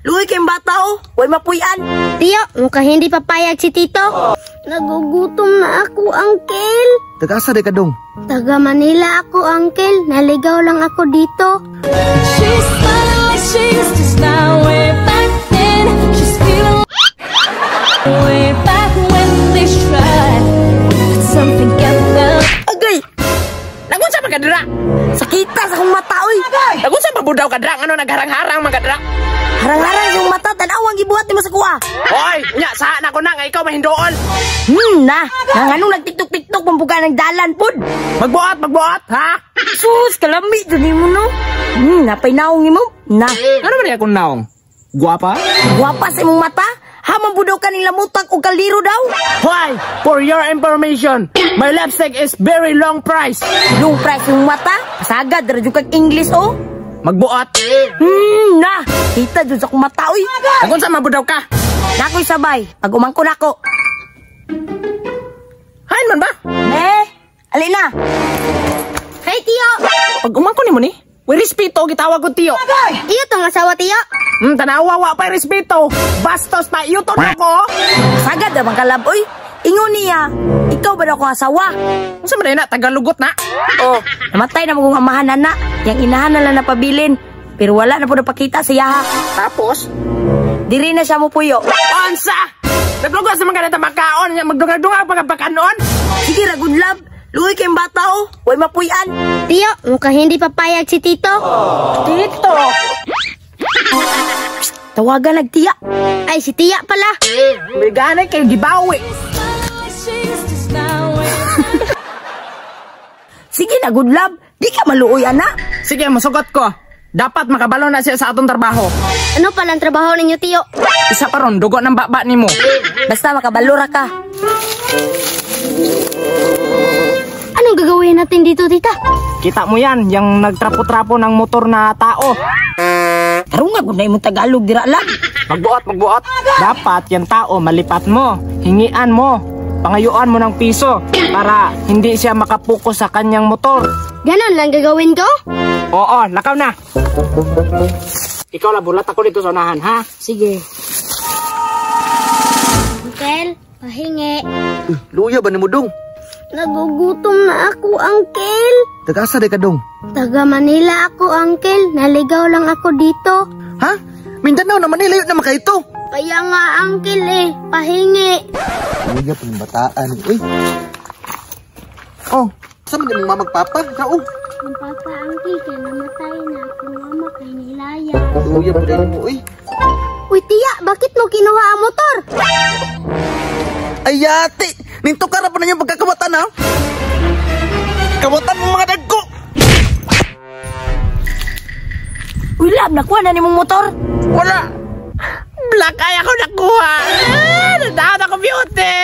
Luwi kayong bata oh. Huwag mapuyan. Tiyo, mukhang hindi papayag si Tito. Nagugutom na ako, Uncle. Taga-asa di ka dong? Taga Manila ako, Uncle. Naligaw lang ako dito. She's smiling like she used to smile way back then. She's feeling way back when they tried. But something kept them. Agay! Nagunsa pa kadra? Sakita sa akong mata, oy! Nagunsa pa budaw kadra? Ano nagharang-harang mga kadra? Harang-harang yung mata, tanawang gibuhat ni mo sa kuha. Hoy! Nya, saan ako na nga ikaw mahindoon? Nang anong nagtiktok-tiktok pambuga ng dalan, pud? Magbuhat, ha? Sus, kalami, dyan mo, no? Napay naong mo? Na. Ano ba niya akong naong? Guwapa? Guwapa sa imong mata? Hamang budaw ka ng lamutang o kaliro daw? Why? For your information, my lipstick is very long price. Long price yung mata? Pasagad, radyo kag English, oh? Magbuot. Na! Kita dyan sa kong mata, oy. Agon sa mabudaw ka? Nako'y sabay. Pag umangko na ako. Hain man ba? Alina. Hey, Tiyo! Pag umangko ni mo ni, may respeto, gitawag ko Tiyo. Iyo tong asawa, Tiyo. Tanawa pa respeto. Bastos pa, yuton ako. Sagad na bang kalab, oy. Ingon niya, ikaw ba daw kong asawa? Masa man na, tagalugot na. Oh, namatay na magong amahanan na. Yang inahan na lang napabilin. Pero wala na po napakita siya. Tapos? Diri na siya mo puyo. Onsa! Naglugos naman ka na tamakaon. Magdunga-dunga pagkapakanon. Sige, ragod lab. Luwi kayong bata oh. Huwag mapuyan. Tiyo, mukhang hindi papayag si Tito. Tito! Tawagan nagtiya. Ay, si Tiya pala. May ganay kayo gibawi. Sige na, good love. Di ka maluoy, anak. Sige, masugot ko. Dapat makabalo na siya sa atong trabaho. Ano palang trabaho ninyo, Tiyo? Isa pa ron, dugo ng baba ni mo. Basta makabalura ka. Anong gagawin natin dito, Tita? Kita mo yan, yung nagtrapo-trapo ng motor na tao. Karong nga, gunay mo Tagalog, dira lang. Magbuot. Dapat yung tao, malipat mo. Hingian mo. Pangayuan mo ng piso para hindi siya makapokus sa kanyang motor. Ganon lang gagawin ko? Oo, lakaw na. Ikaw lang, bulat ako dito sa unahan, ha? Sige. Uncle, pahingi. Luya ba ni mo dong? Nagugutom na ako, Uncle. Taga-asa di ka dong? Taga Manila ako, Uncle. Naligaw lang ako dito. Ha? Mindanao naman nilayo naman kayo ito. Kaya nga, Uncle eh. Pahingi. Luya pa ng bataan. Uy. Oh, saan mo din magpapa? Oh. Ang papa, Uncle, kaya namatay na ako mama kay Nilaya. Luya pa din mo, uy. Uy, Tiya, bakit mo kinuha ang motor? Ay, ate! Ninto ka na pa na yung pagkakawatan, ha? Kawatan mo mga dagko! Uy, lab, nakuha na ni mong motor? Wala! Black eye ako nakuha! Nandaan ako beauty!